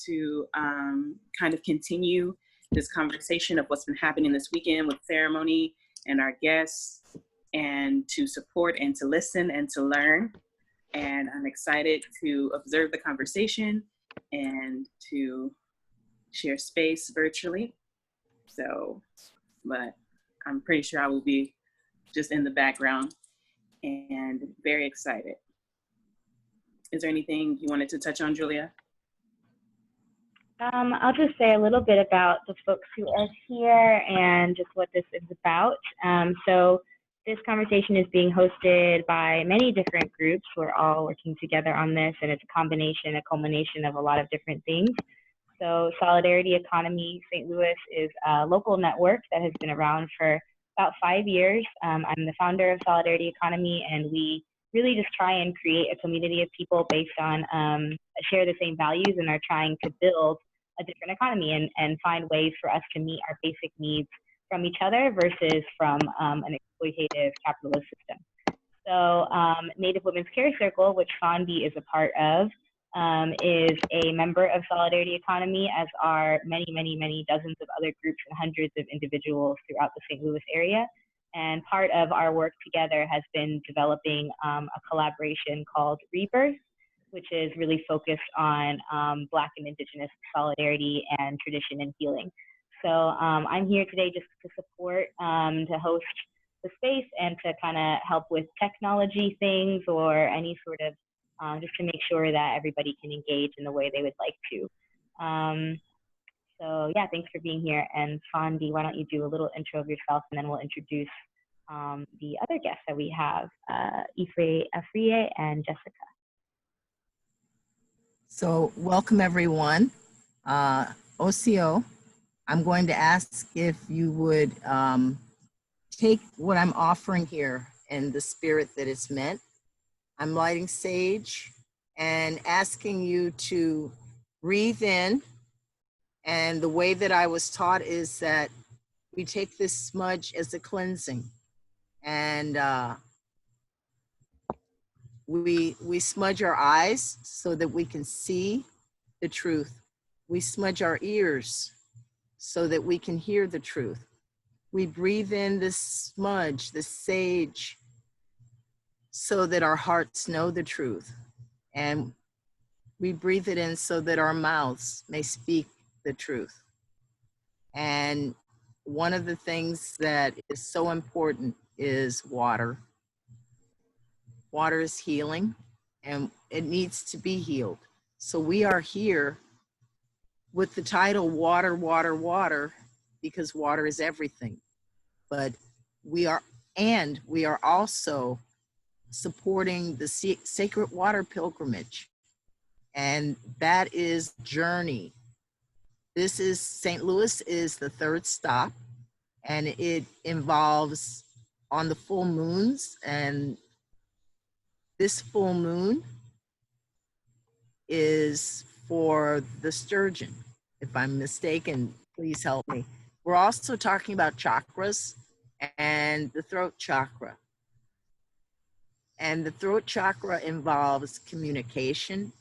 to kind of continue this conversation of what's been happening this weekend with ceremony and our guests, and to support and to listen and to learn. And I'm excited to observe the conversation and to share space virtually. So, but I'm pretty sure I will be just in the background and very excited. Is there anything you wanted to touch on, Julia? I'll just say a little bit about the folks who are here and just what this is about. So this conversation is being hosted by many different groups who are all working together on this, and it's a culmination of a lot of different things. So Solidarity Economy St. Louis is a local network that has been around for about 5 years. I'm the founder of Solidarity Economy, and we really just try and create a community of people based on share the same values and are trying to build a different economy and find ways for us to meet our basic needs from each other versus from an exploitative capitalist system. So Native Women's Care Circle, which Fondi is a part of, is a member of Solidarity Economy, as are many, many, many dozens of other groups and hundreds of individuals throughout the St. Louis area. And part of our work together has been developing a collaboration called Rebirth, which is really focused on Black and Indigenous solidarity and tradition and healing. So I'm here today just to support, to host the space and to kind of help with technology things or any sort of, just to make sure that everybody can engage in the way they would like to. So yeah, thanks for being here. And Fondi, why don't you do a little intro of yourself, and then we'll introduce the other guests that we have, Ife Afriye and Jessica. So welcome everyone. OCO, I'm going to ask if you would take what I'm offering here in the spirit that it's meant. I'm lighting sage and asking you to breathe in. And the way that I was taught is that we take this smudge as a cleansing. And we smudge our eyes so that we can see the truth. We smudge our ears so that we can hear the truth. We breathe in this smudge, this sage, so that our hearts know the truth. And we breathe it in so that our mouths may speak the truth. And one of the things that is so important is water. Water is healing, and it needs to be healed. So we are here with the title Water, Water, Water, because water is everything. But we are also supporting the Sacred Water Pilgrimage. And that is journey. This is, St. Louis is the third stop, and it involves on the full moons, and this full moon is for the sturgeon. If I'm mistaken, please help me. We're also talking about chakras and the throat chakra. And the throat chakra involves communication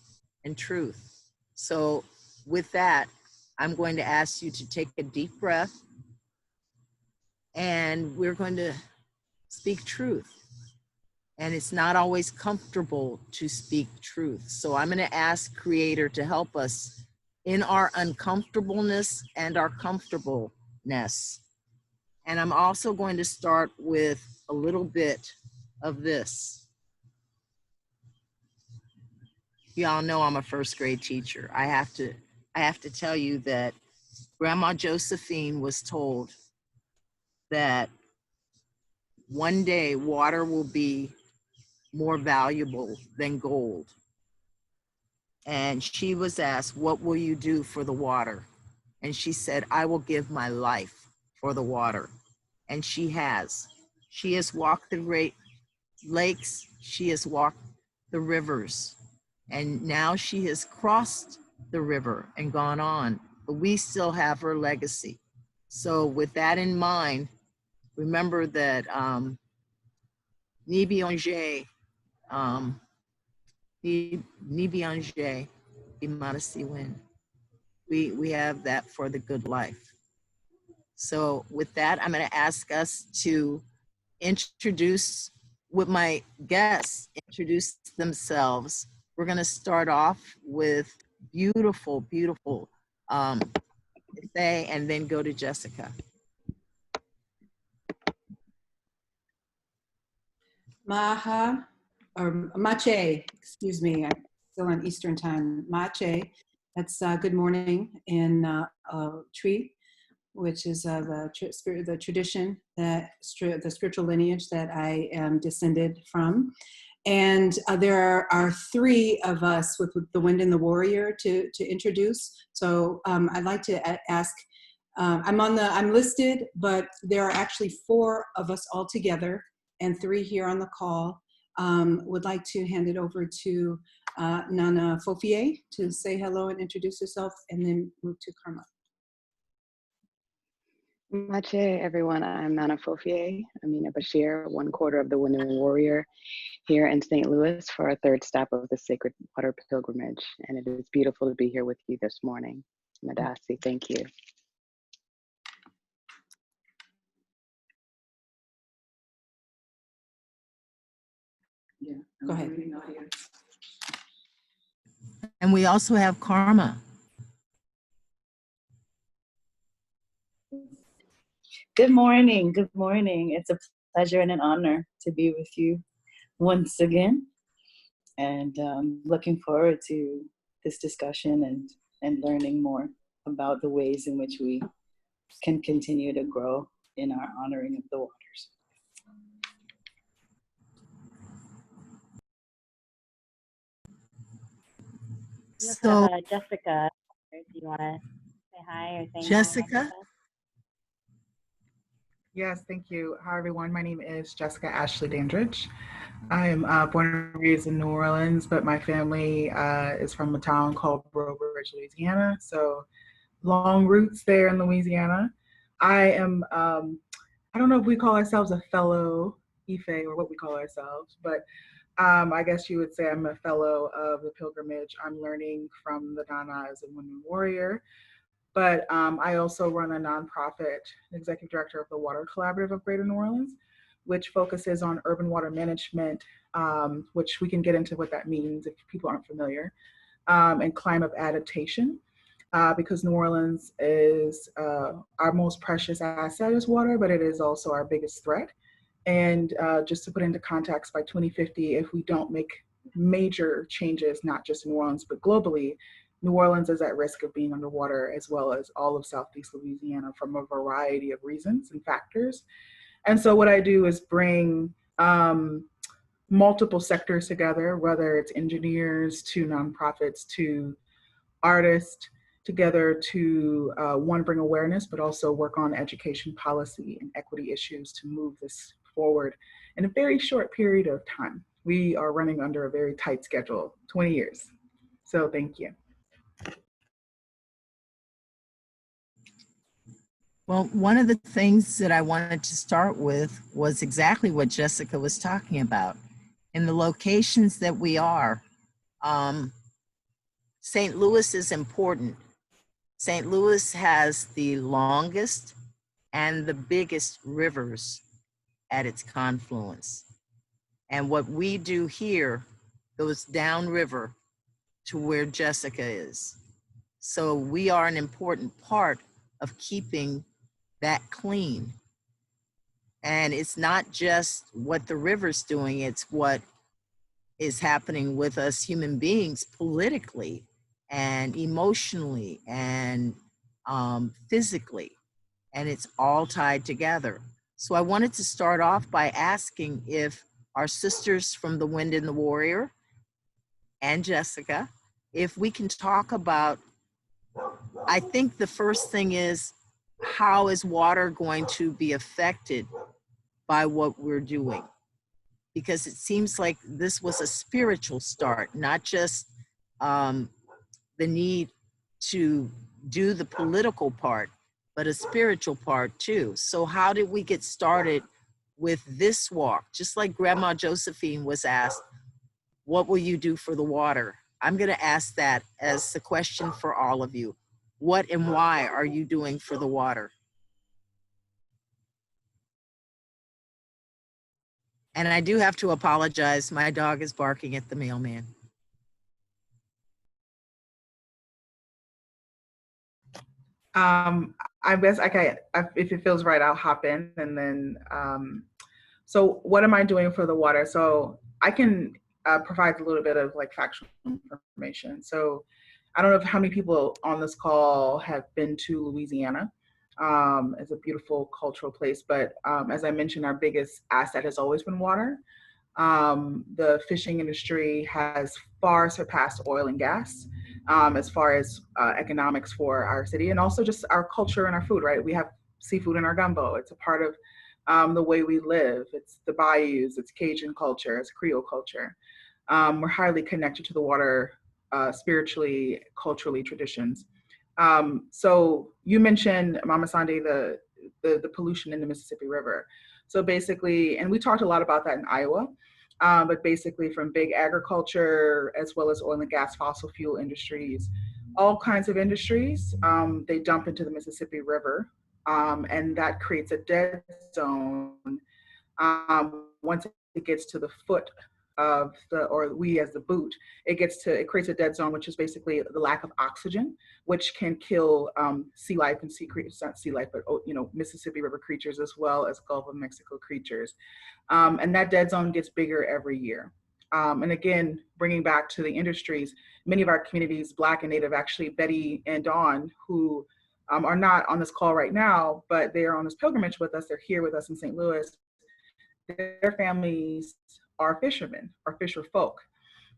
and truth. So with that, I'm going to ask you to take a deep breath, and we're going to speak truth. And it's not always comfortable to speak truth. So I'm going to ask Creator to help us in our uncomfortableness and our comfortableness. And I'm also going to start with a little bit of this. Y'all know I'm a first grade teacher. I have to tell you that Grandma Josephine was told that one day water will be more valuable than gold. And she was asked, what will you do for the water? And she said, I will give my life for the water. And she has. She has walked the great lakes. She has walked the rivers. And now she has crossed the river and gone on. But we still have her legacy. So with that in mind, remember that Nibiange, Nibiange, Imarasiwin. We have that for the good life. So with that, I'm going to ask us to introduce, with my guests, introduce themselves. We're going to start off with beautiful, beautiful Ife, and then go to Jessica. Maha, or Mache, excuse me, I'm still on Eastern time. Mache, that's good morning in Tree, which is the tradition, the spiritual lineage that I am descended from. And there are three of us with the Wind and the Warrior to introduce. So I'd like to ask, I'm listed, but there are actually four of us all together and three here on the call. Would like to hand it over to Nana Fofier to say hello and introduce herself, and then move to Karma. Mache, everyone. I'm Nana Fofier, Amina Bashir, 1/4 of the Wind and Warrior here in St. Louis for our third stop of the Sacred Water Pilgrimage. And it is beautiful to be here with you this morning. Madasi, thank you. Yeah, go ahead. And we also have Karma. Good morning. Good morning. It's a pleasure and an honor to be with you once again. And looking forward to this discussion and learning more about the ways in which we can continue to grow in our honoring of the waters. So, Jessica, do you want to say hi or say Jessica? Yes, thank you. Hi, everyone. My name is Jessica Ashley Dandridge. I am born and raised in New Orleans, but my family is from a town called Breaux-Bridge, Louisiana. So long roots there in Louisiana. I am, I don't know if we call ourselves a fellow Ife or what we call ourselves, but I guess you would say I'm a fellow of the pilgrimage. I'm learning from the Nanas and Women Warrior. But I also run a nonprofit, executive director of the Water Collaborative of Greater New Orleans, which focuses on urban water management, which we can get into what that means if people aren't familiar, and climate adaptation, because New Orleans is our most precious asset is water, but it is also our biggest threat. And just to put into context, by 2050, if we don't make major changes, not just in New Orleans, but globally, New Orleans is at risk of being underwater, as well as all of Southeast Louisiana, from a variety of reasons and factors. And so what I do is bring multiple sectors together, whether it's engineers to nonprofits to artists, together to one, bring awareness, but also work on education policy and equity issues to move this forward in a very short period of time. We are running under a very tight schedule, 20 years. So thank you. Well, one of the things that I wanted to start with was exactly what Jessica was talking about. In the locations that we are, St. Louis is important. St. Louis has the longest and the biggest rivers at its confluence. And what we do here goes downriver to where Jessica is. So we are an important part of keeping that clean. And it's not just what the river's doing, it's what is happening with us human beings politically and emotionally and physically. And it's all tied together. So I wanted to start off by asking if our sisters from the Wind and the Warrior and Jessica, if we can talk about, I think the first thing is, how is water going to be affected by what we're doing? Because it seems like this was a spiritual start, not just the need to do the political part, but a spiritual part too. So how did we get started with this walk? Just like Grandma Josephine was asked, what will you do for the water? I'm gonna ask that as a question for all of you. What and why are you doing for the water? And I do have to apologize. My dog is barking at the mailman. I guess if it feels right, I'll hop in and then. So what am I doing for the water? So I can provide a little bit of like factual information. So I don't know how many people on this call have been to Louisiana. It's a beautiful cultural place, but as I mentioned, our biggest asset has always been water. The fishing industry has far surpassed oil and gas as far as economics for our city, and also just our culture and our food, right? We have seafood in our gumbo. It's a part of the way we live. It's the bayous, it's Cajun culture, it's Creole culture. We're highly connected to the water spiritually, culturally, traditions. So you mentioned, Mama Sandy, the pollution in the Mississippi River. So basically, and we talked a lot about that in Iowa, but basically from big agriculture, as well as oil and gas, fossil fuel industries, all kinds of industries, they dump into the Mississippi River, and that creates a dead zone once it gets to the foot of or we as the boot, it creates a dead zone, which is basically the lack of oxygen, which can kill sea life and not sea life, but Mississippi River creatures as well as Gulf of Mexico creatures. And that dead zone gets bigger every year. And again, bringing back to the industries, many of our communities, Black and Native, actually Betty and Dawn, who are not on this call right now, but they are on this pilgrimage with us. They're here with us in St. Louis. Their families are fishermen, are fisher folk.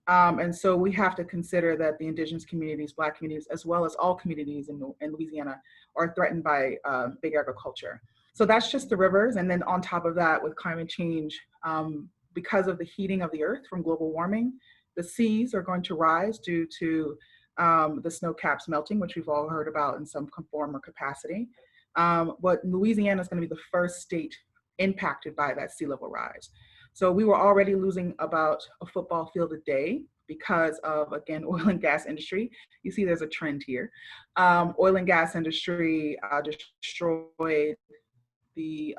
And so we have to consider that the indigenous communities, Black communities, as well as all communities in Louisiana are threatened by big agriculture. So that's just the rivers. And then on top of that, with climate change, because of the heating of the earth from global warming, the seas are going to rise due to the snow caps melting, which we've all heard about in some form or capacity. But Louisiana is going to be the first state impacted by that sea level rise. So we were already losing about a football field a day because of, again, oil and gas industry. You see there's a trend here. Oil and gas industry destroyed the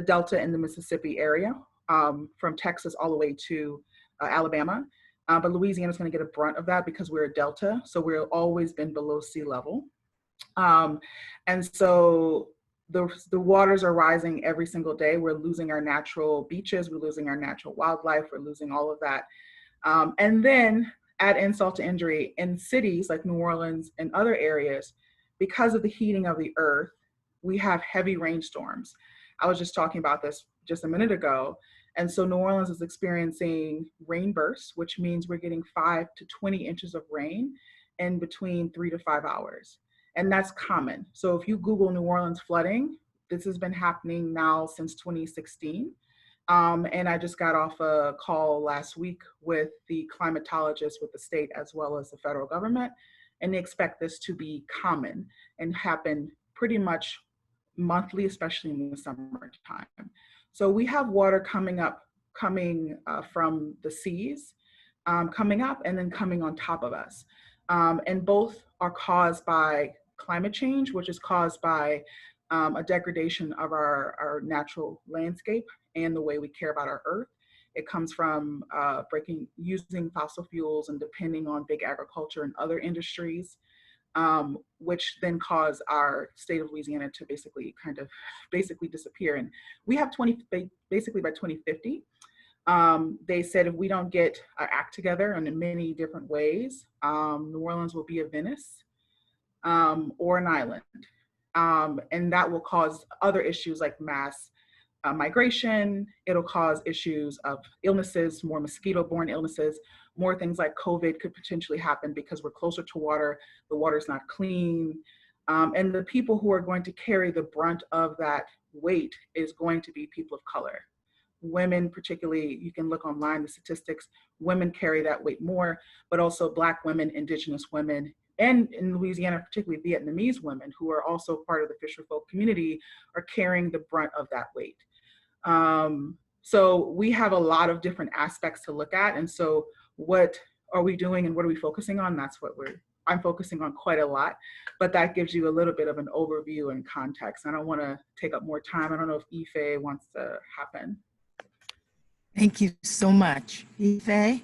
Delta in the Mississippi area, from Texas all the way to Alabama. But Louisiana is going to get a brunt of that because we're a Delta, so we've always been below sea level. And so the waters are rising every single day. We're losing our natural beaches, we're losing our natural wildlife, we're losing all of that. And then add insult to injury, in cities like New Orleans and other areas, because of the heating of the earth, we have heavy rainstorms. I was just talking about this just a minute ago. And so New Orleans is experiencing rain bursts, which means we're getting 5 to 20 inches of rain in between 3 to 5 hours. And that's common. So if you Google New Orleans flooding, this has been happening now since 2016. And I just got off a call last week with the climatologists with the state as well as the federal government. And they expect this to be common and happen pretty much monthly, especially in the summertime. So we have water coming from the seas, coming up and then coming on top of us. And both are caused by climate change, which is caused by a degradation of our natural landscape and the way we care about our earth. It comes from using fossil fuels and depending on big agriculture and other industries, which then cause our state of Louisiana to basically disappear. And we have basically by 2050, they said if we don't get our act together in many different ways, New Orleans will be a Venice or an island. And that will cause other issues like mass migration. It'll cause issues of illnesses, more mosquito-borne illnesses, more things like COVID could potentially happen because we're closer to water, the water's not clean. And the people who are going to carry the brunt of that weight is going to be people of color. Women, particularly, you can look online, the statistics, women carry that weight more, but also Black women, Indigenous women, and in Louisiana, particularly Vietnamese women who are also part of the fisher folk community are carrying the brunt of that weight. So we have a lot of different aspects to look at. And so what are we doing and what are we focusing on? That's what we're I'm focusing on quite a lot, but that gives you a little bit of an overview and context. I don't want to take up more time. I don't know if Ife wants to happen. Thank you so much. Ife?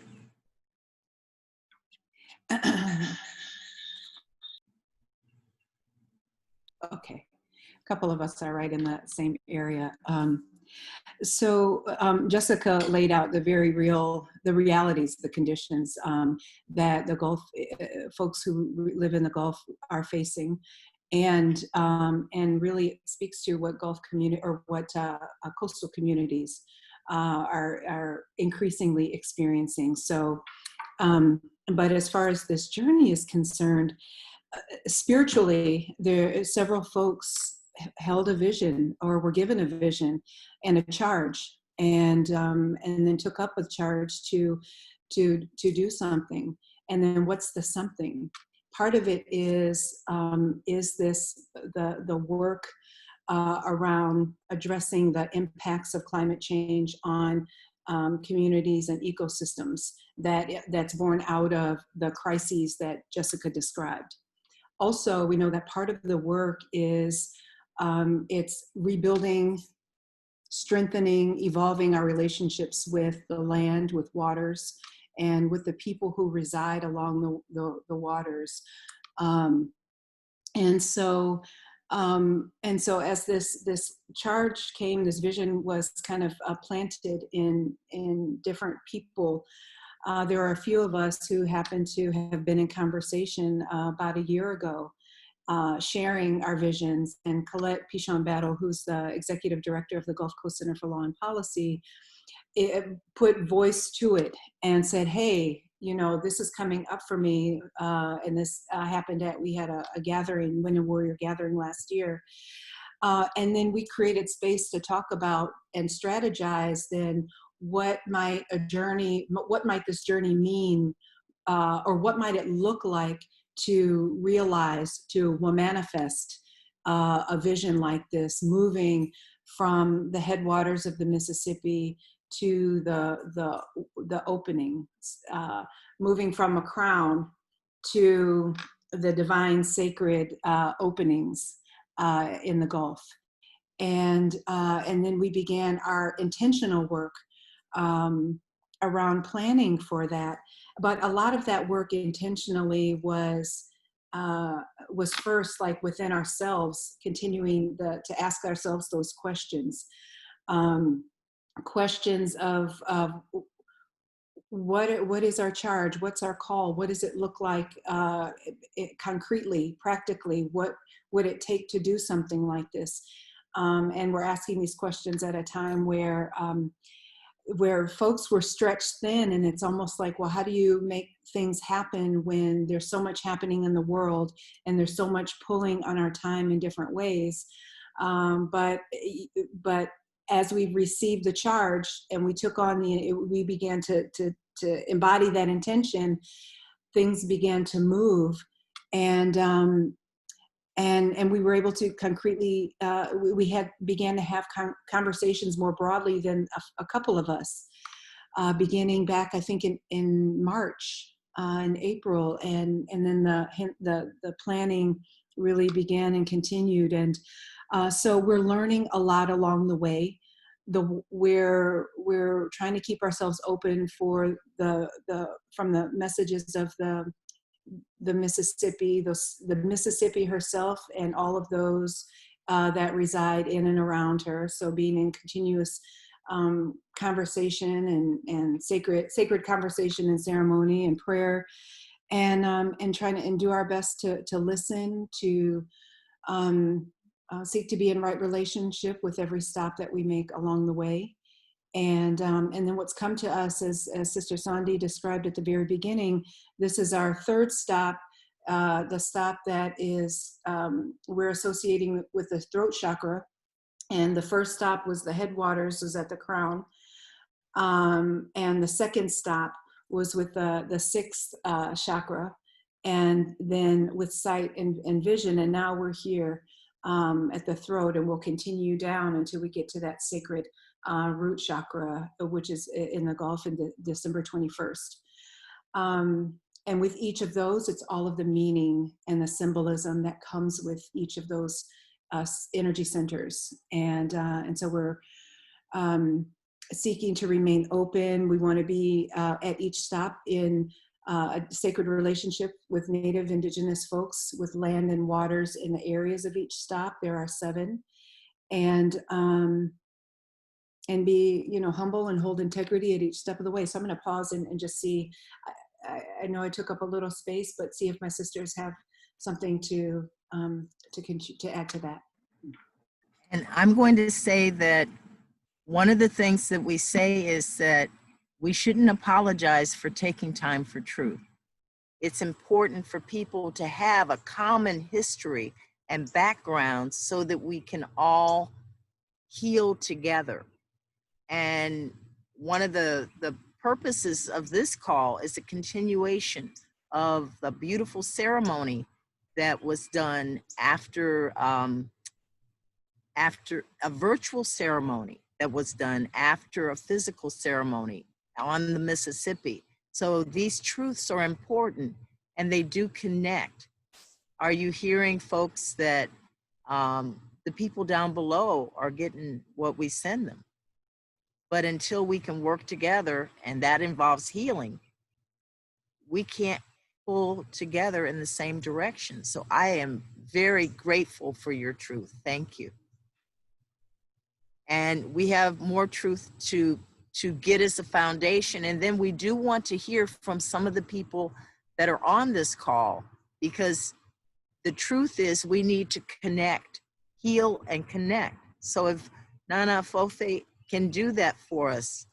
Okay, a couple of us are right in that same area. Jessica laid out the realities, the conditions that the Gulf folks who live in the Gulf are facing, and really speaks to what Gulf community or what coastal communities are increasingly experiencing. So, but as far as this journey is concerned, spiritually, several folks held a vision or were given a vision and a charge, and then took up a charge to do something. And then what's the something? Part of it is this the work around addressing the impacts of climate change on communities and ecosystems that's born out of the crises that Jessica described. Also, we know that part of the work is it's rebuilding, strengthening, evolving our relationships with the land, with waters, and with the people who reside along the waters. And so as this charge came, this vision was kind of planted in different people. There are a few of us who happen to have been in conversation about a year ago, sharing our visions. And Colette Pichon-Battle, who's the executive director of the Gulf Coast Center for Law and Policy, put voice to it and said, hey, this is coming up for me. And this happened we had a gathering, Women Warrior gathering last year. And then we created space to talk about and strategize then what might this journey mean, or what might it look like to realize, to manifest a vision like this, moving from the headwaters of the Mississippi to the openings, moving from a crown to the divine sacred openings in the Gulf. And then we began our intentional work around planning for that. But a lot of that work intentionally was first like within ourselves, continuing to ask ourselves those questions. Questions of what is our charge? What's our call? What does it look like concretely, practically? What would it take to do something like this? And we're asking these questions at a time where folks were stretched thin, and it's almost like, well, how do you make things happen when there's so much happening in the world and there's so much pulling on our time in different ways? But as we received the charge and we took on we began to embody that intention, things began to move, and we were able to concretely, began to have conversations more broadly than a couple of us, beginning back, I think, in March, in April, and then the planning really began and continued. And so we're learning a lot along the way. We're trying to keep ourselves open for from the messages of the Mississippi, the Mississippi herself, and all of those that reside in and around her. So being in continuous conversation and sacred conversation and ceremony and prayer, and trying to do our best to listen, to seek to be in right relationship with every stop that we make along the way. And then what's come to us, as Sister Sandhi described at the very beginning, this is our third stop, the stop that is, we're associating with the throat chakra. And the first stop was the headwaters, was at the crown. And the second stop was with the sixth chakra, and then with sight and vision. And now we're here at the throat, and we'll continue down until we get to that sacred root chakra, which is in the Gulf, in December 21st. And with each of those, it's all of the meaning and the symbolism that comes with each of those energy centers. And so we're seeking to remain open. We want to be at each stop in a sacred relationship with Native Indigenous folks, with land and waters in the areas of each stop. There are 7. And be, you know, humble and hold integrity at each step of the way. So I'm going to pause and just see. I know I took up a little space, but see if my sisters have something to add to that. And I'm going to say that one of the things that we say is that we shouldn't apologize for taking time for truth. It's important for people to have a common history and background so that we can all heal together. And one of the purposes of this call is a continuation of the beautiful ceremony that was done after a virtual ceremony that was done after a physical ceremony on the Mississippi. So these truths are important and they do connect. Are you hearing, folks, that the people down below are getting what we send them? But until we can work together, and that involves healing, we can't pull together in the same direction. So I am very grateful for your truth. Thank you. And we have more truth to get as a foundation. And then we do want to hear from some of the people that are on this call, because the truth is we need to connect, heal and connect. So if Nana Fofe can do that for us,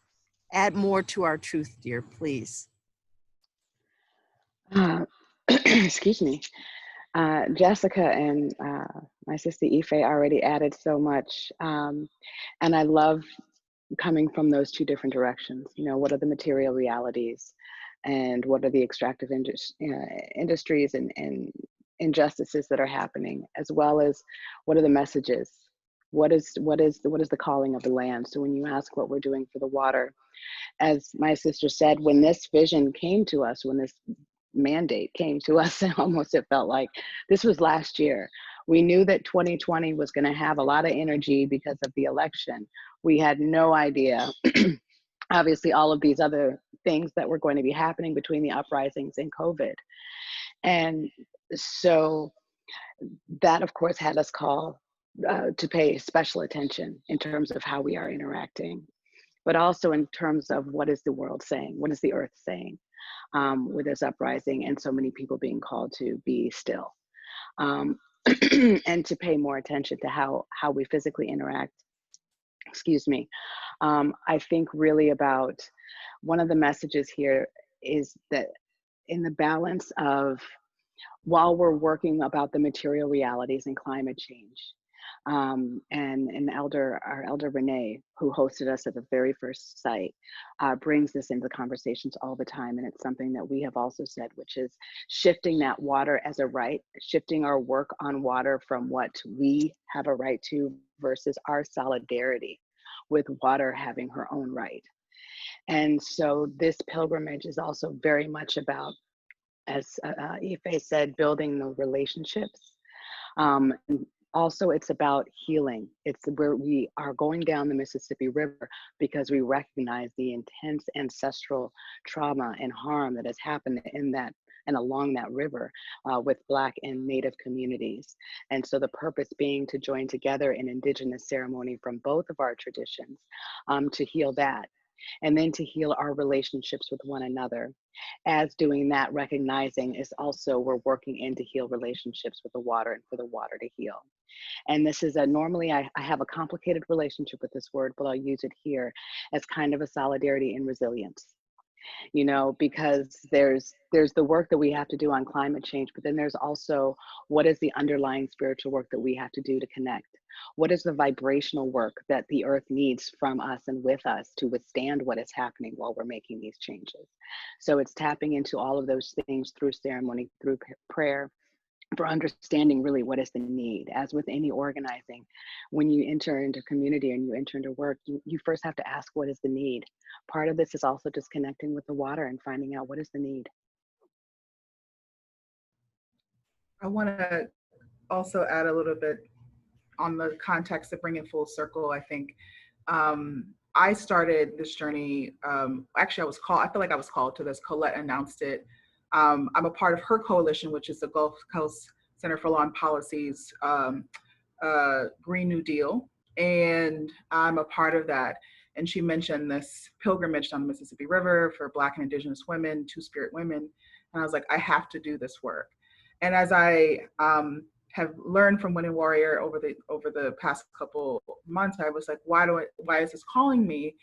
add more to our truth, dear, please. Excuse me. Jessica and my sister Ife already added so much. And I love coming from those 2 different directions. You know, what are the material realities and what are the extractive industries and injustices that are happening, as well as what are the messages? What is the calling of the land? So when you ask what we're doing for the water, as my sister said, when this vision came to us, when this mandate came to us, it felt like this was last year. We knew that 2020 was going to have a lot of energy because of the election. We had no idea, obviously, all of these other things that were going to be happening between the uprisings and COVID. And so that, of course, had us call to pay special attention in terms of how we are interacting, but also in terms of what is the world saying? What is the earth saying with this uprising and so many people being called to be still and to pay more attention to how we physically interact. Excuse me. I think really about one of the messages here is that in the balance of, while we're working about the material realities and climate change, and our elder Renee, who hosted us at the very first site, brings this into conversations all the time. And it's something that we have also said, which is shifting that water as a right, shifting our work on water from what we have a right to versus our solidarity with water having her own right. And so this pilgrimage is also very much about, as Ife said, building the relationships. And also, it's about healing. It's where we are going down the Mississippi River because we recognize the intense ancestral trauma and harm that has happened in that and along that river with Black and Native communities. And so the purpose being to join together in Indigenous ceremony from both of our traditions to heal that. And then to heal our relationships with one another. As doing that, recognizing is also we're working in to heal relationships with the water and for the water to heal. And this is normally I have a complicated relationship with this word, but I'll use it here as kind of a solidarity and resilience. You know, because there's the work that we have to do on climate change, but then there's also what is the underlying spiritual work that we have to do to connect? What is the vibrational work that the earth needs from us and with us to withstand what is happening while we're making these changes? So it's tapping into all of those things through ceremony, through prayer, for understanding really what is the need. As with any organizing, when you enter into community and you enter into work, you first have to ask, what is the need? Part of this is also just connecting with the water and finding out what is the need. I want to also add a little bit on the context to bring it full circle. I think I started this journey. Actually, I feel like I was called to this. Colette announced it. I'm a part of her coalition, which is the Gulf Coast Center for Law and Policy's Green New Deal. And I'm a part of that. And she mentioned this pilgrimage down the Mississippi River for Black and Indigenous women, Two-Spirit women. And I was like, I have to do this work. And as I have learned from Women Warrior over the past couple months, I was like, why is this calling me?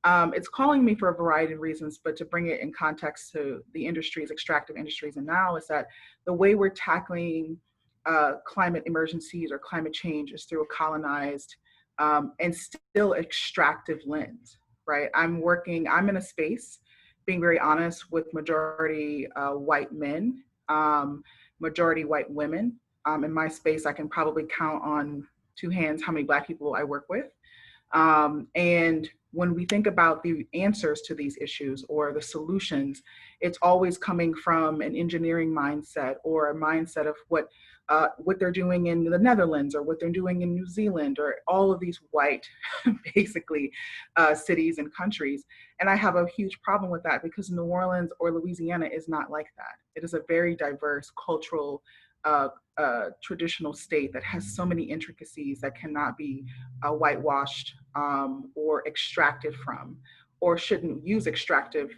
It's calling me for a variety of reasons, but to bring it in context to the industries, extractive industries, and now is that the way we're tackling climate emergencies or climate change is through a colonized and still extractive lens, right? I'm in a space, being very honest, with majority white men, majority white women. In my space, I can probably count on two hands how many Black people I work with. And when we think about the answers to these issues or the solutions, it's always coming from an engineering mindset or a mindset of what they're doing in the Netherlands or what they're doing in New Zealand or all of these white, basically, cities and countries. And I have a huge problem with that because New Orleans or Louisiana is not like that. It is a very diverse cultural traditional state that has so many intricacies that cannot be whitewashed or extracted from, or shouldn't use extractive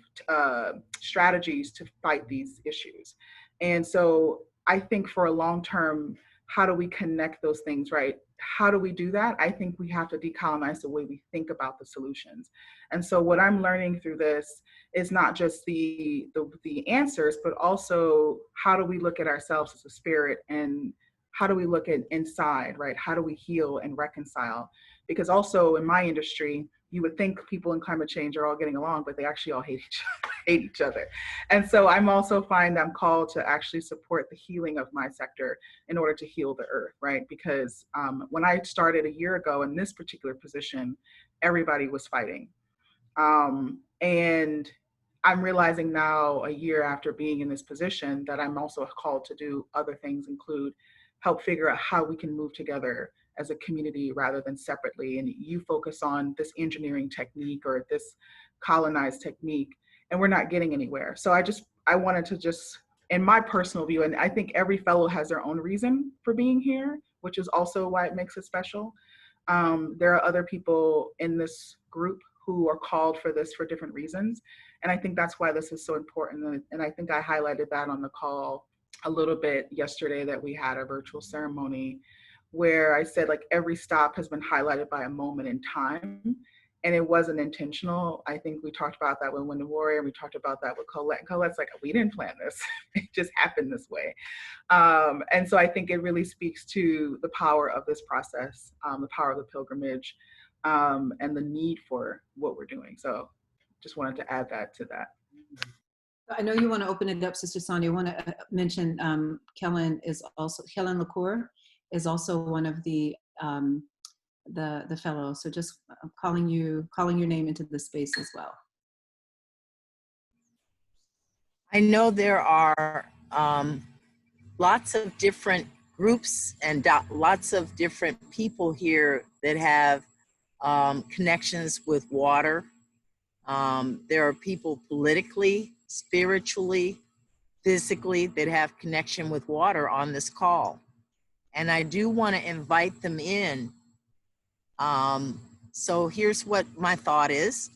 strategies to fight these issues. And so I think for a long term, how do we connect those things, right? How do we do that? I think we have to decolonize the way we think about the solutions. And so what I'm learning through this is not just the answers, but also how do we look at ourselves as a spirit, and how do we look at inside, right? How do we heal and reconcile? Because also in my industry, you would think people in climate change are all getting along, but they actually all hate each other. And so I'm called to actually support the healing of my sector in order to heal the earth, right? Because when I started a year ago in this particular position, everybody was fighting. And I'm realizing now, a year after being in this position, that I'm also called to do other things, include help figure out how we can move together as a community rather than separately. And you focus on this engineering technique or this colonized technique, and we're not getting anywhere. So I wanted to just, in my personal view, and I think every fellow has their own reason for being here, which is also why it makes it special. There are other people in this group who are called for this for different reasons. And I think that's why this is so important. And I think I highlighted that on the call a little bit yesterday, that we had a virtual ceremony where I said, like, every stop has been highlighted by a moment in time. And it wasn't intentional. I think we talked about that with Women Warrior. We talked about that with Colette. And Colette's like, we didn't plan this. It just happened this way. And so I think it really speaks to the power of this process, the power of the pilgrimage, and the need for what we're doing. So just wanted to add that to that. I know you want to open it up, Sister Sonia. I want to mention Kellen LaCour is also one of the fellows. So just calling your name into the space as well. I know there are lots of different groups and lots of different people here that have connections with water. There are people politically, spiritually, physically that have connection with water on this call. And I do want to invite them in. So here's what my thought is.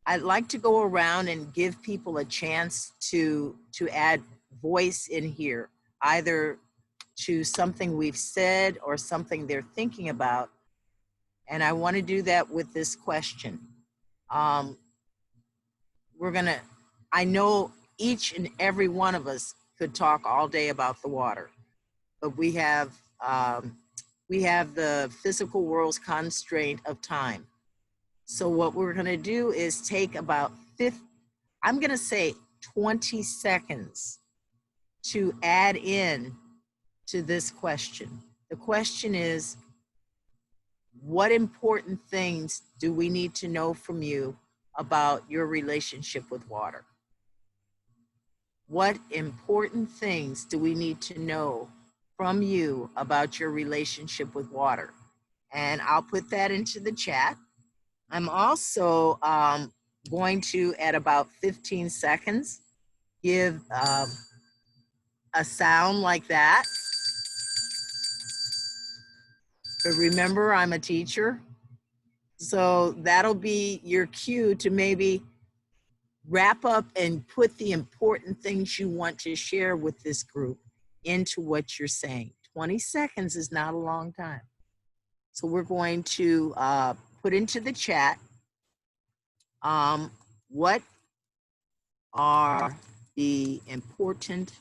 I'd like to go around and give people a chance to add voice in here, either to something we've said or something they're thinking about. And I want to do that with this question. I know each and every one of us could talk all day about the water, but we have the physical world's constraint of time. So what we're going to do is take about 20 seconds to add in to this question. The question is, what important things do we need to know from you about your relationship with water? what important things do we need to know from you about your relationship with water? And I'll put that into the chat. I'm also going to, at about 15 seconds, give a sound like that. But remember, I'm a teacher. So that'll be your cue to maybe wrap up and put the important things you want to share with this group into what you're saying. 20 seconds is not a long time. So we're going to put into the chat what are the important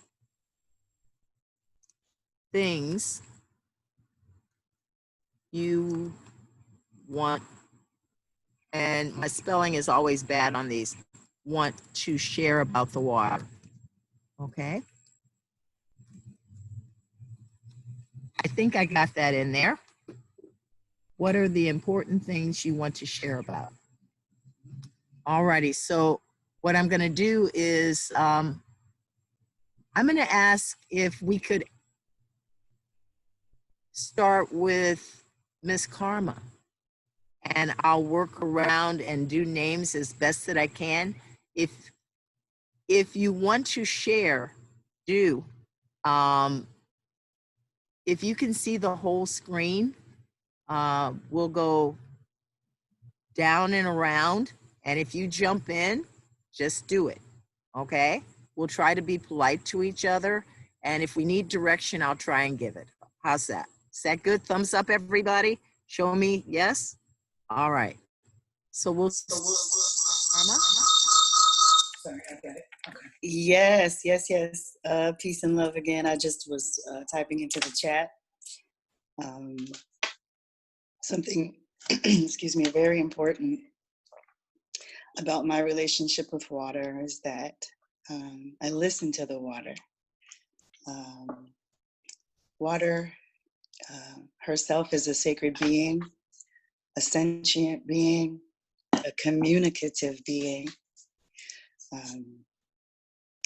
things you want, and my spelling is always bad on these, want to share about the water. Okay. I think I got that in there. What are the important things you want to share about? Alrighty, so what I'm gonna do is I'm gonna ask if we could start with Miss Karma, and I'll work around and do names as best that I can. If you want to share, do. If you can see the whole screen, we'll go down and around, and if you jump in, just do it, okay? We'll try to be polite to each other, and if we need direction, I'll try and give it. How's that? Is that good? Thumbs up, everybody. Show me yes. All right. So we'll. Karma? Sorry, I got it. Okay. Yes. Peace and love again. I just was typing into the chat. Something, excuse me, very important about my relationship with water is that I listen to the water. Water herself is a sacred being, a sentient being, a communicative being,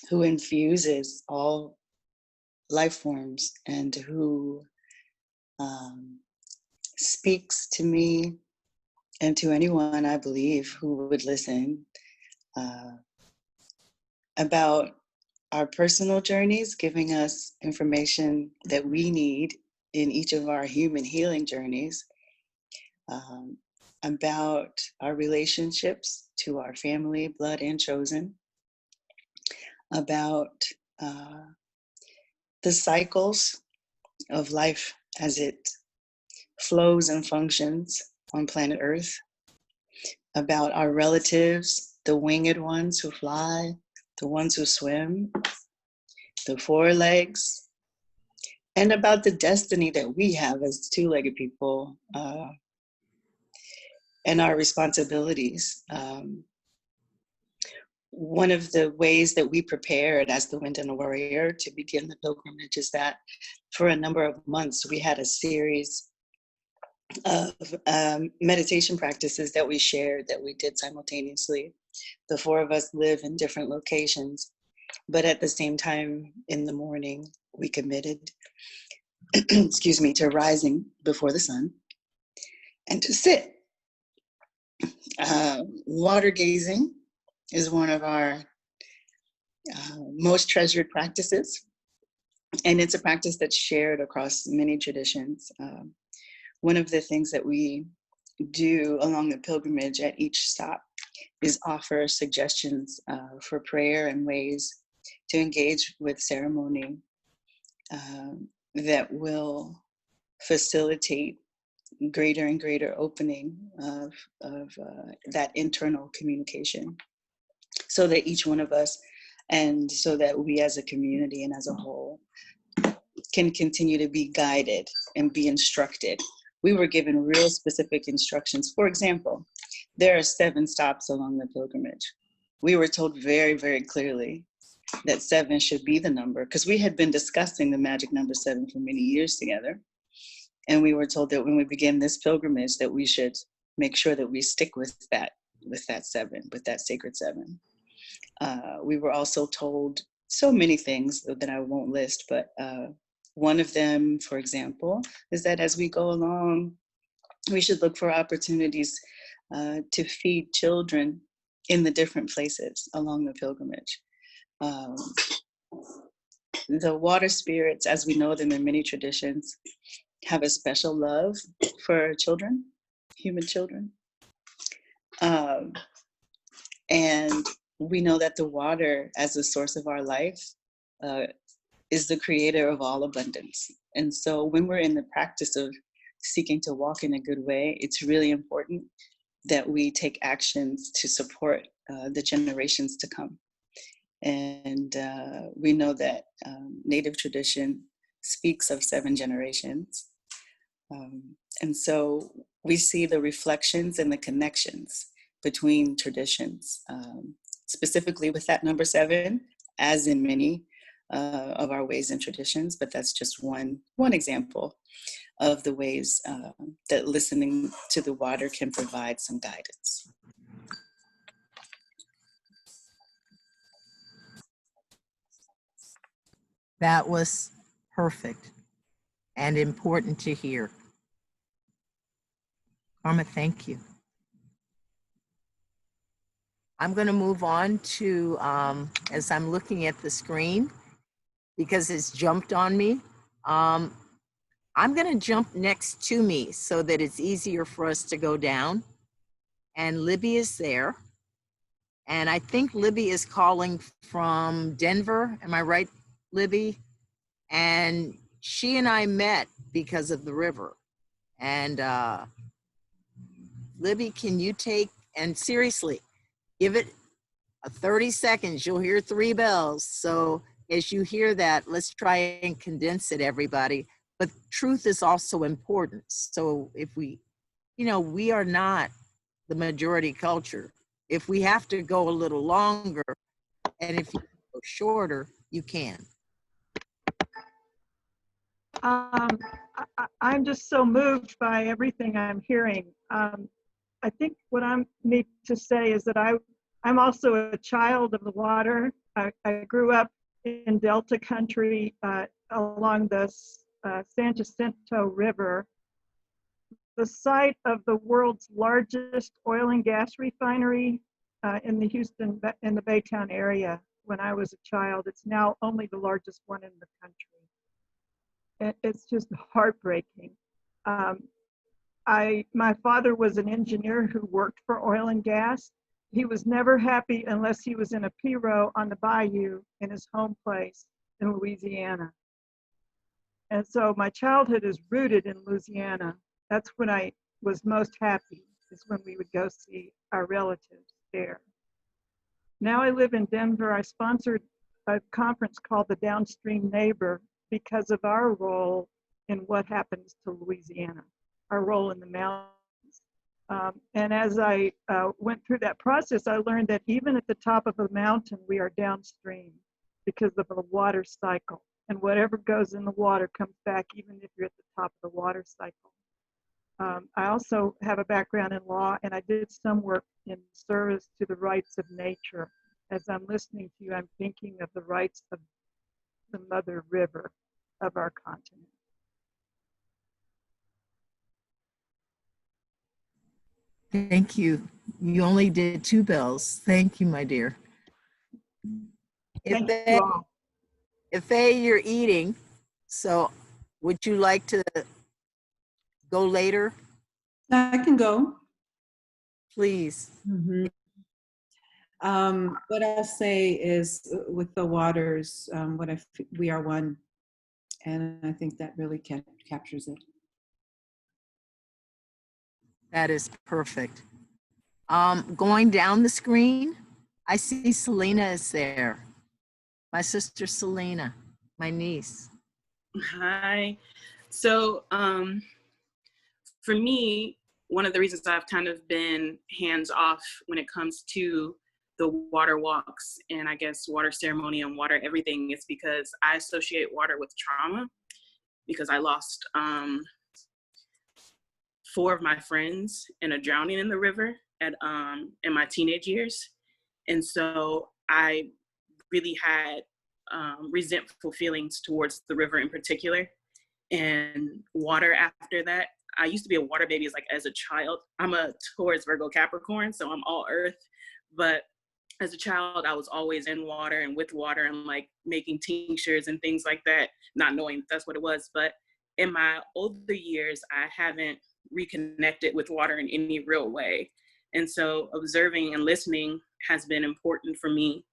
who infuses all life forms and who speaks to me and to anyone, I believe, who would listen about our personal journeys, giving us information that we need in each of our human healing journeys, about our relationships to our family, blood and chosen, about the cycles of life as it flows and functions on planet Earth, about our relatives, the winged ones who fly, the ones who swim, the four legs, and about the destiny that we have as two-legged people, and our responsibilities. One of the ways that we prepared as the Wind and the Warrior to begin the pilgrimage is that for a number of months, we had a series of meditation practices that we shared, that we did simultaneously. The four of us live in different locations, but at the same time in the morning, we committed, excuse me, to rising before the sun and to sit. Water gazing is one of our most treasured practices, and it's a practice that's shared across many traditions. One of the things that we do along the pilgrimage at each stop is offer suggestions for prayer and ways to engage with ceremony that will facilitate greater and greater opening of that internal communication, so that each one of us, and so that we as a community and as a whole, can continue to be guided and be instructed. We were given real specific instructions. For example, there are 7 stops along the pilgrimage. We were told very, very clearly that 7 should be the number, because we had been discussing the magic number 7 for many years together. And we were told that when we begin this pilgrimage, that we should make sure that we stick with that 7, with that sacred 7. We were also told so many things that I won't list, but one of them, for example, is that as we go along, we should look for opportunities to feed children in the different places along the pilgrimage. The water spirits, as we know them in many traditions, have a special love for children, human children. And we know that the water as a source of our life is the creator of all abundance. And so when we're in the practice of seeking to walk in a good way, it's really important that we take actions to support the generations to come. And we know that Native tradition speaks of 7 generations. And so we see the reflections and the connections between traditions, specifically with that number 7, as in many of our ways and traditions, but that's just one example of the ways that listening to the water can provide some guidance. That was perfect and important to hear. Karma, thank you. I'm going to move on to, as I'm looking at the screen, because it's jumped on me, I'm going to jump next to me so that it's easier for us to go down. And Libby is there. And I think Libby is calling from Denver. Am I right, Libby? And she and I met because of the river. And Libby, can you take, and seriously, give it a 30 seconds, you'll hear 3 bells. So as you hear that, let's try and condense it, everybody. But truth is also important. So if we, we are not the majority culture. If we have to go a little longer, and if you go shorter, you can. I'm just so moved by everything I'm hearing. I think what I need to say is that I'm also a child of the water. I grew up in Delta country along the San Jacinto River, the site of the world's largest oil and gas refinery in the Baytown area. When I was a child, it's now only the largest one in the country. It's just heartbreaking. My father was an engineer who worked for oil and gas. He was never happy unless he was in a pirogue on the bayou in his home place in Louisiana. And so my childhood is rooted in Louisiana. That's when I was most happy, is when we would go see our relatives there. Now I live in Denver. I sponsored a conference called the Downstream Neighbor because of our role in what happens to Louisiana, our role in the mountains. And as I went through that process, I learned that even at the top of a mountain, we are downstream because of the water cycle. And whatever goes in the water comes back even if you're at the top of the water cycle. I also have a background in law, and I did some work in service to the rights of nature. As I'm listening to you, I'm thinking of the rights of the mother river of our continent. Thank you. You only did 2 bells. Thank you, my dear. Ife, you're eating, so would you like to go later? I can go. Please. Mm-hmm. What I'll say is with the waters, we are one, and I think that really captures it. That is perfect. Going down the screen, I see Selena is there. My sister Selena, my niece. Hi. So for me, one of the reasons I've kind of been hands off when it comes to the water walks and I guess water ceremony and water everything is because I associate water with trauma because I lost 4 of my friends in a drowning in the river in my teenage years. And so I really had resentful feelings towards the river in particular, and water after that. I used to be a water baby as a child. I'm a Taurus Virgo Capricorn, so I'm all earth. But as a child, I was always in water and with water and like making tinctures and things like that, not knowing that's what it was. But in my older years, I haven't reconnected with water in any real way. And so observing and listening has been important for me,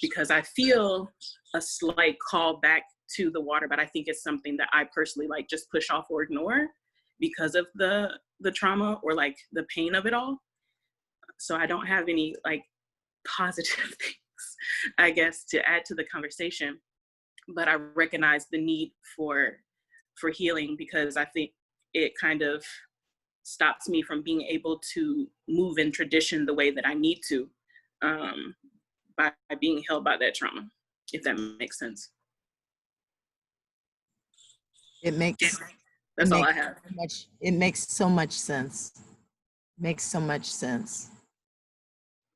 because I feel a slight call back to the water, but I think it's something that I personally like just push off or ignore because of the trauma or like the pain of it all. So I don't have any like positive things, I guess, to add to the conversation, but I recognize the need for healing, because I think it kind of stops me from being able to move in tradition the way that I need to, by being held by that trauma, if that makes sense. It makes That's all I have. It makes so much sense. Makes so much sense.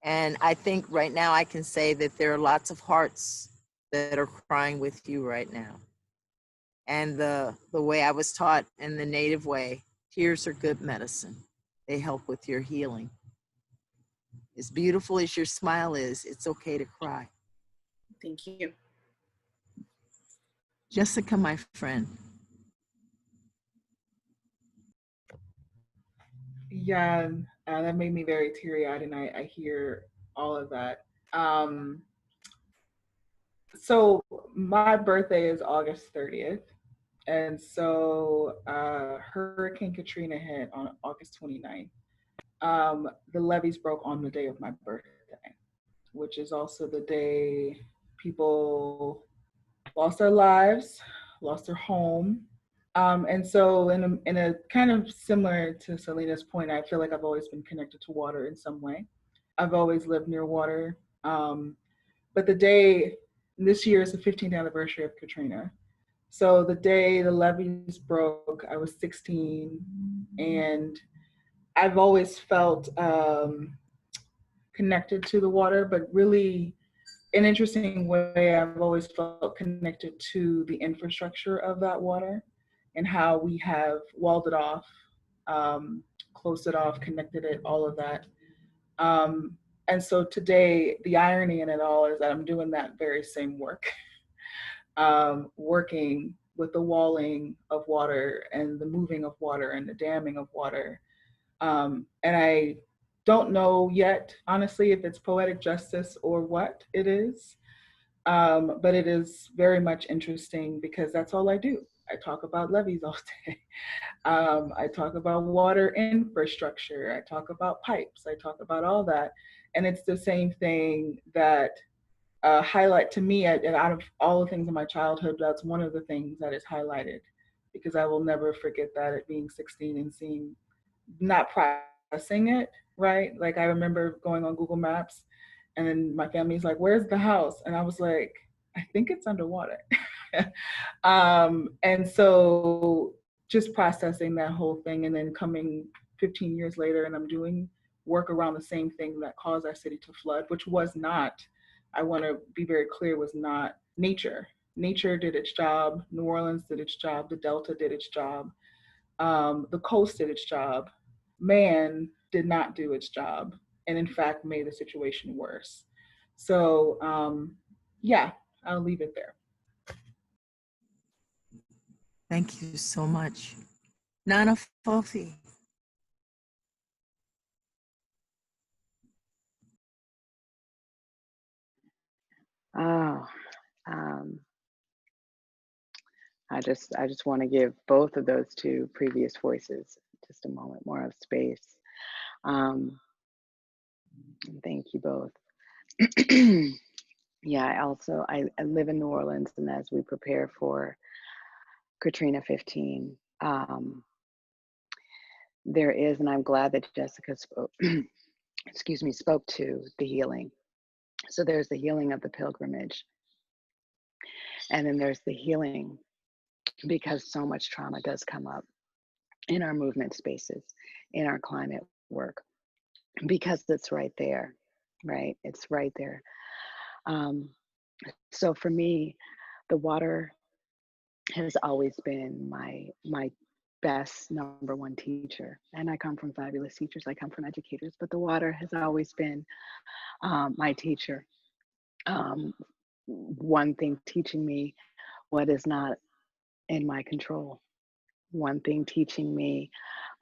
And I think right now I can say that there are lots of hearts that are crying with you right now. And the way I was taught in the Native way, tears are good medicine. They help with your healing. As beautiful as your smile is, it's okay to cry. Thank you. Jessica, my friend. Yeah, that made me very teary-eyed, and I hear all of that. So my birthday is August 30th, and so Hurricane Katrina hit on August 29th. The levees broke on the day of my birthday, which is also the day people lost their lives, lost their home. And so in a kind of similar to Selena's point, I feel like I've always been connected to water in some way. I've always lived near water. But the day, this year is the 15th anniversary of Katrina. So the day the levees broke, I was 16, and I've always felt connected to the water, but really in an interesting way, I've always felt connected to the infrastructure of that water and how we have walled it off, closed it off, connected it, all of that. And so today, the irony in it all is that I'm doing that very same work, working with the walling of water and the moving of water and the damming of water. And I don't know yet, honestly, if it's poetic justice or what it is. But it is very much interesting because that's all I do. I talk about levees all day. I talk about water infrastructure. I talk about pipes. I talk about all that. And it's the same thing that highlight to me, and out of all the things in my childhood, that's one of the things that is highlighted, because I will never forget that at being 16 and seeing, not processing it, right? Like I remember going on Google Maps and then my family's like, where's the house? And I was like, I think it's underwater. And so just processing that whole thing, and then coming 15 years later and I'm doing work around the same thing that caused our city to flood, which was not, I want to be very clear, was not nature. Nature did its job. New Orleans did its job. The Delta did its job. The coast did its job. Man did not do its job, and in fact made the situation worse. So yeah, I'll leave it there. Thank you so much. Nana Fofi. Oh, I just want to give both of those two previous voices just a moment more of space. Thank you both. Yeah, I live in New Orleans, and as we prepare for Katrina 15, there is, and I'm glad that Jessica spoke, spoke to the healing. So there's the healing of the pilgrimage, and then there's the healing because so much trauma does come up in our movement spaces, in our climate work, because it's right there, right? It's right there. So for me, the water has always been my best number one teacher. And I come from fabulous teachers. I come from educators, but the water has always been my teacher. Um, one thing teaching me what is not in my control. One thing teaching me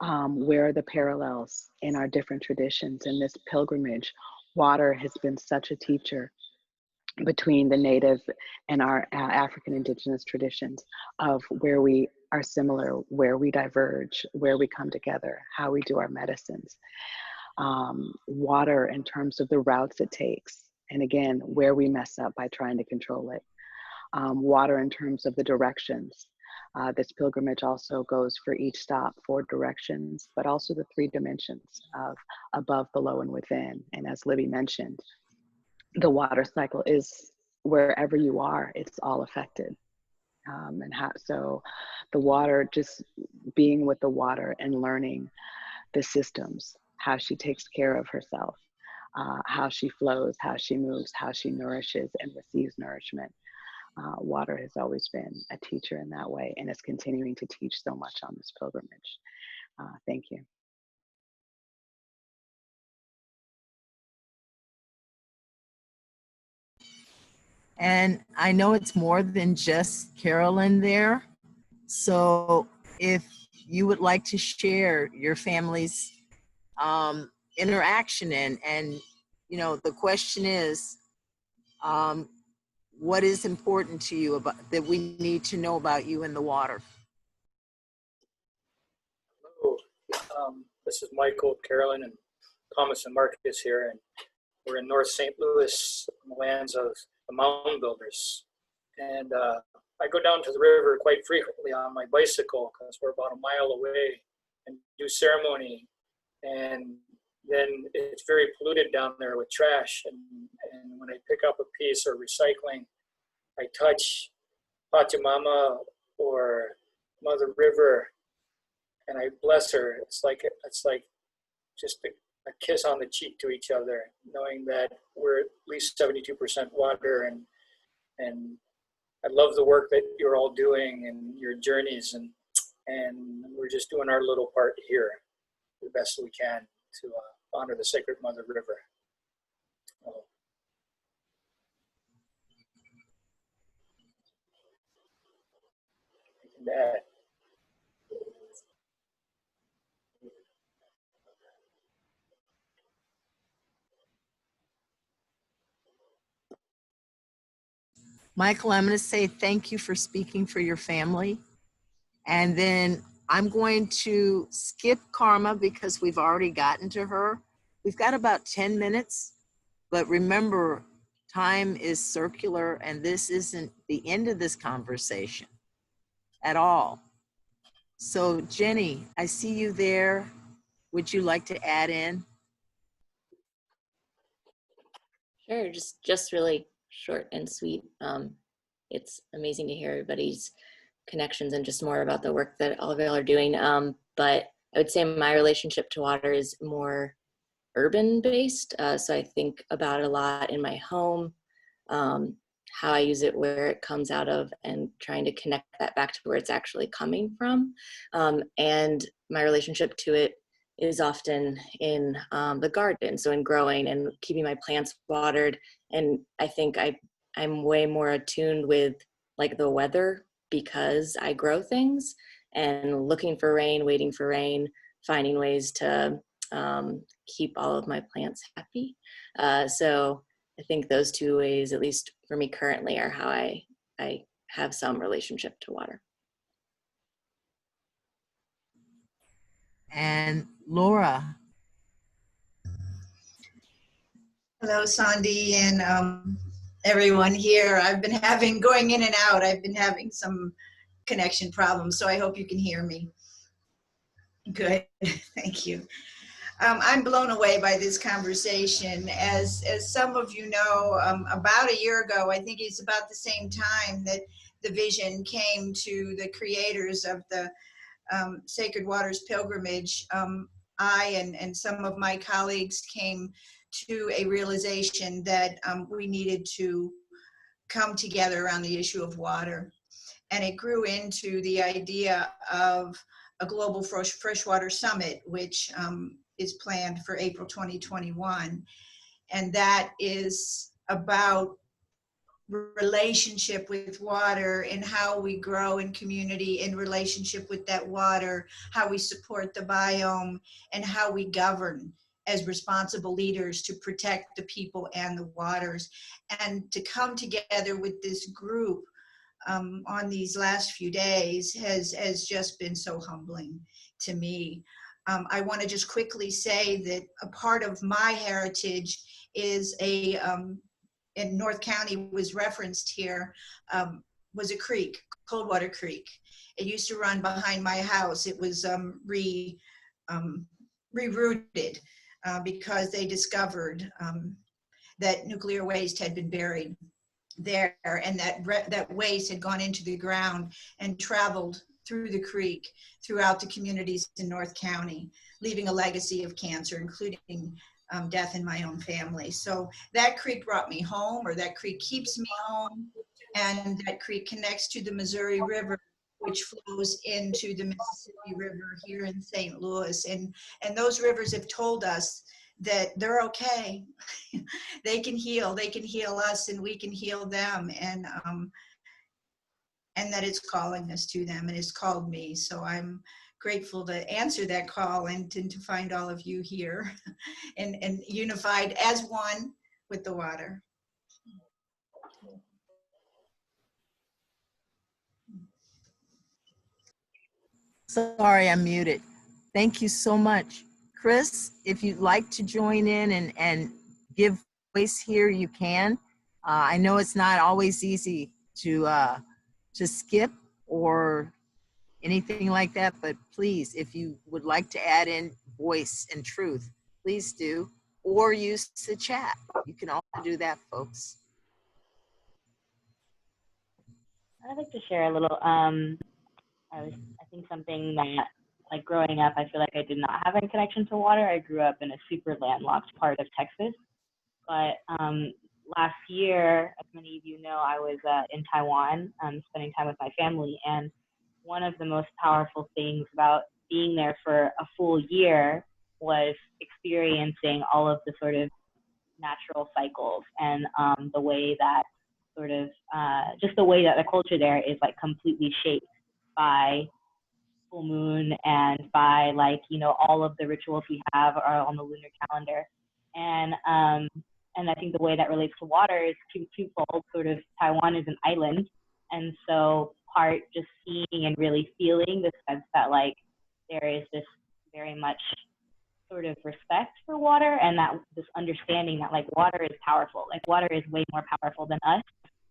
where are the parallels in our different traditions. In this pilgrimage, water has been such a teacher between the native and our African indigenous traditions of where we are similar, where we diverge, where we come together, how we do our medicines. Water in terms of the routes it takes, and again, where we mess up by trying to control it. Water in terms of the directions. This pilgrimage also goes for each stop 4 directions, but also the 3 dimensions of above, below, and within. And as Libby mentioned, the water cycle is wherever you are, it's all affected. So the water, just being with the water and learning the systems, how she takes care of herself, how she flows, how she moves, how she nourishes and receives nourishment. Water has always been a teacher in that way, and is continuing to teach so much on this pilgrimage. Thank you. And I know it's more than just Carolyn there. So if you would like to share your family's interaction and you know, the question is, what is important to you about that we need to know about you in the water? This is Michael, Carolyn, and Thomas and Marcus here, and we're in North St. Louis, on the lands of the mound builders. And I go down to the river quite frequently on my bicycle because we're about a mile away, and do ceremony. And then it's very polluted down there with trash. And when I pick up a piece or recycling, I touch Pachamama or Mother River, and I bless her. It's like just a kiss on the cheek to each other, knowing that we're at least 72% water, and I love the work that you're all doing and your journeys, and we're just doing our little part here the best we can to honor the sacred Mother River. That. Michael, I'm going to say thank you for speaking for your family. And then I'm going to skip Karma because we've already gotten to her. We've got about 10 minutes, but remember, time is circular and this isn't the end of this conversation at all. So Jenny, I see you there. Would you like to add in? Sure, just really short and sweet. It's amazing to hear everybody's connections and just more about the work that all of y'all are doing. But I would say my relationship to water is more urban based. So I think about it a lot in my home, how I use it, where it comes out of, and trying to connect that back to where it's actually coming from. And my relationship to it is often in the garden, so in growing and keeping my plants watered. And I think I'm way more attuned with like the weather because I grow things, and looking for rain, waiting for rain, finding ways to keep all of my plants happy. So I think those 2 ways, at least for me currently, are how I have some relationship to water. And Laura. Hello, Sandy, and everyone here. I've been going in and out. I've been having some connection problems, so I hope you can hear me. Good, thank you. I'm blown away by this conversation. As some of you know, about a year ago, I think it's about the same time that the vision came to the creators of the Sacred Waters Pilgrimage. I and some of my colleagues came to a realization that we needed to come together around the issue of water. And it grew into the idea of a global freshwater summit, which is planned for April 2021. And that is about relationship with water and how we grow in community in relationship with that water, how we support the biome, and how we govern as responsible leaders to protect the people and the waters. And to come together with this group on these last few days has just been so humbling to me. I want to just quickly say that a part of my heritage is in North County was referenced here, was a creek, Coldwater Creek. It used to run behind my house. It was rerouted because they discovered that nuclear waste had been buried there, and that waste had gone into the ground and traveled through the creek throughout the communities in North County, leaving a legacy of cancer, including death in my own family. So that creek brought me home, or that creek keeps me home, and that creek connects to the Missouri River, which flows into the Mississippi River here in St. Louis. And those rivers have told us that they're okay. They can heal us, and we can heal them. And that it's calling us to them, and it's called me. So I'm grateful to answer that call and to find all of you here and unified as one with the water. Sorry, I'm muted. Thank you so much. Chris, if you'd like to join in and give voice here, you can. I know it's not always easy to skip or anything like that, but please, if you would like to add in voice and truth, please do, or use the chat. You can also do that, folks. I'd like to share a little, I think something that, like growing up, I feel like I did not have a connection to water. I grew up in a super landlocked part of Texas. But last year, as many of you know, I was in Taiwan spending time with my family. And one of the most powerful things about being there for a full year was experiencing all of the sort of natural cycles and the way that sort of, just the way that the culture there is like completely shaped by full moon and by like, you know, all of the rituals we have are on the lunar calendar. And I think the way that relates to water is twofold. Sort of Taiwan is an island, and so part just seeing and really feeling the sense that like there is this very much sort of respect for water, and that this understanding that like water is powerful, like water is way more powerful than us,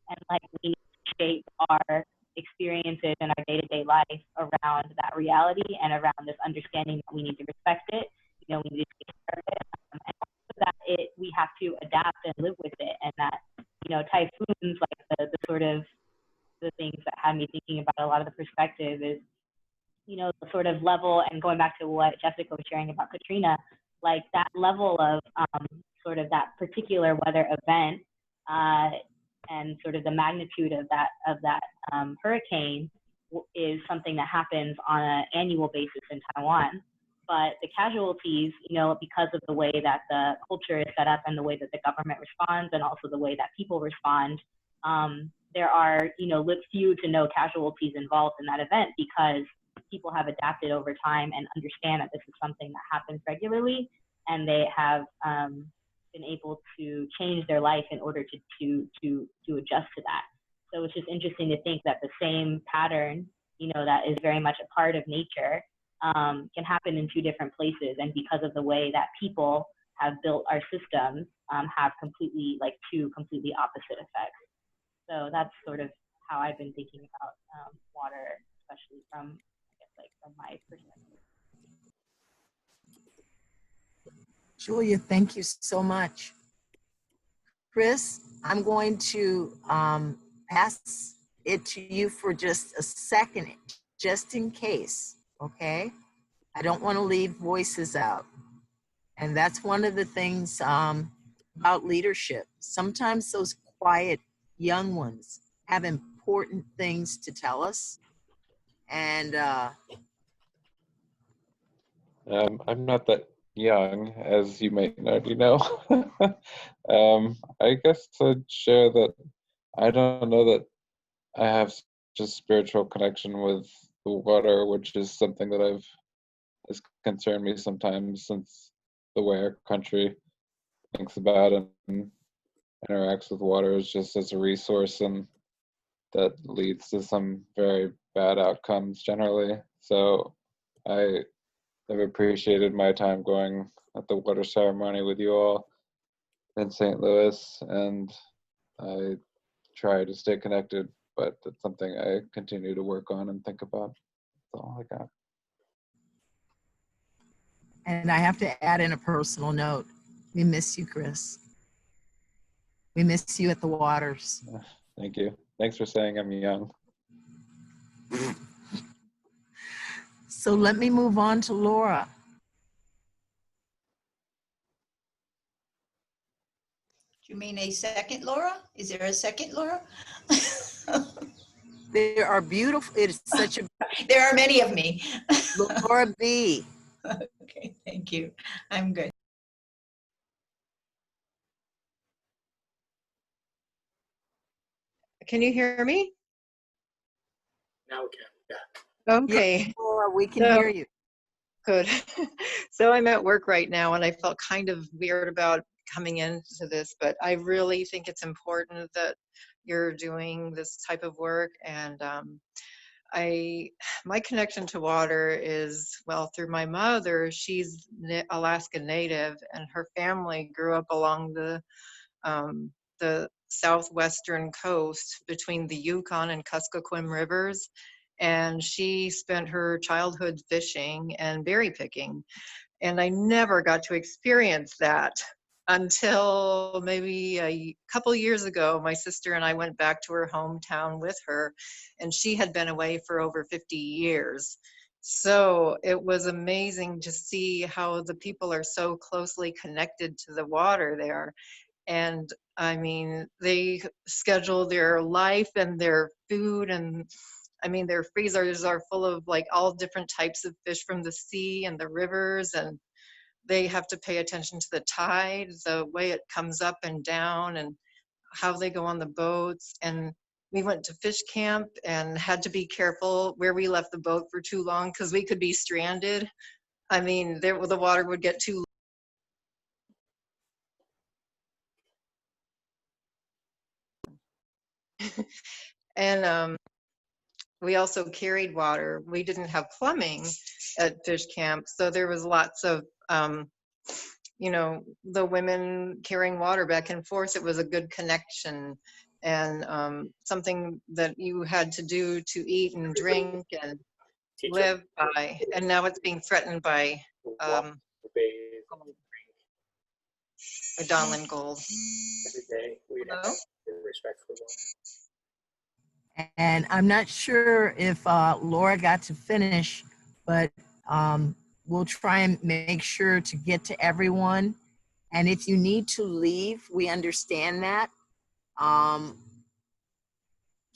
and like we need to shape our experiences in our day-to-day life around that reality and around this understanding that we need to respect it, you know, we need to take care of it, and also that we have to adapt and live with it, and that, you know, typhoons, like the sort of the things that had me thinking about a lot of the perspective is, you know, the sort of level, and going back to what Jessica was sharing about Katrina, like that level of sort of that particular weather event and sort of the magnitude of that hurricane is something that happens on an annual basis in Taiwan. But the casualties, you know, because of the way that the culture is set up and the way that the government responds, and also the way that people respond, there are, you know, few to no casualties involved in that event because people have adapted over time and understand that this is something that happens regularly, and they have been able to change their life in order to adjust to that. So it's just interesting to think that the same pattern, you know, that is very much a part of nature can happen in two different places, and because of the way that people have built our systems, have completely like two completely opposite effects. So that's sort of how I've been thinking about water, especially from, I guess, like from my perspective. Julia, thank you so much. Chris, I'm going to pass it to you for just a second, just in case, okay? I don't want to leave voices out. And that's one of the things about leadership. Sometimes those quiet young ones have important things to tell us. And I'm not that young, as you might already know. I guess I'd share that I don't know that I have such a spiritual connection with the water, which is something that has concerned me sometimes, since the way our country thinks about and interacts with water is just as a resource, and that leads to some very bad outcomes generally. So I have appreciated my time going at the water ceremony with you all in St. Louis, and I try to stay connected, but it's something I continue to work on and think about. That's all I got. And I have to add in a personal note. We miss you, Chris. We miss you at the waters. Thank you. Thanks for saying I'm young. So let me move on to Laura. Do you mean a second Laura? Is there a second Laura? There are beautiful, it is such a... There are many of me. Laura B. Okay, thank you. I'm good. Can you hear me? Now we can, yeah. Okay. Yes, Laura, we can hear you. Good. So I'm at work right now, and I felt kind of weird about coming into this, but I really think it's important that you're doing this type of work. And my connection to water is, well, through my mother. She's Alaska Native, and her family grew up along the southwestern coast between the Yukon and Kuskokwim rivers. And she spent her childhood fishing and berry picking. And I never got to experience that until maybe a couple years ago. My sister and I went back to her hometown with her, and she had been away for over 50 years. So it was amazing to see how the people are so closely connected to the water there. And I mean, they schedule their life and their food, and I mean, their freezers are full of like all different types of fish from the sea and the rivers, and they have to pay attention to the tide, the way it comes up and down, and how they go on the boats. And we went to fish camp and had to be careful where we left the boat for too long, because we could be stranded. I mean, the water would get too and we also carried water. We didn't have plumbing at fish camp, so there was lots of you know, the women carrying water back and forth. It was a good connection, and something that you had to do to eat and drink and live by. And now it's being threatened by Donlin Gold. Every day we have respect for water. And I'm not sure if Laura got to finish, but we'll try and make sure to get to everyone. And if you need to leave, we understand that.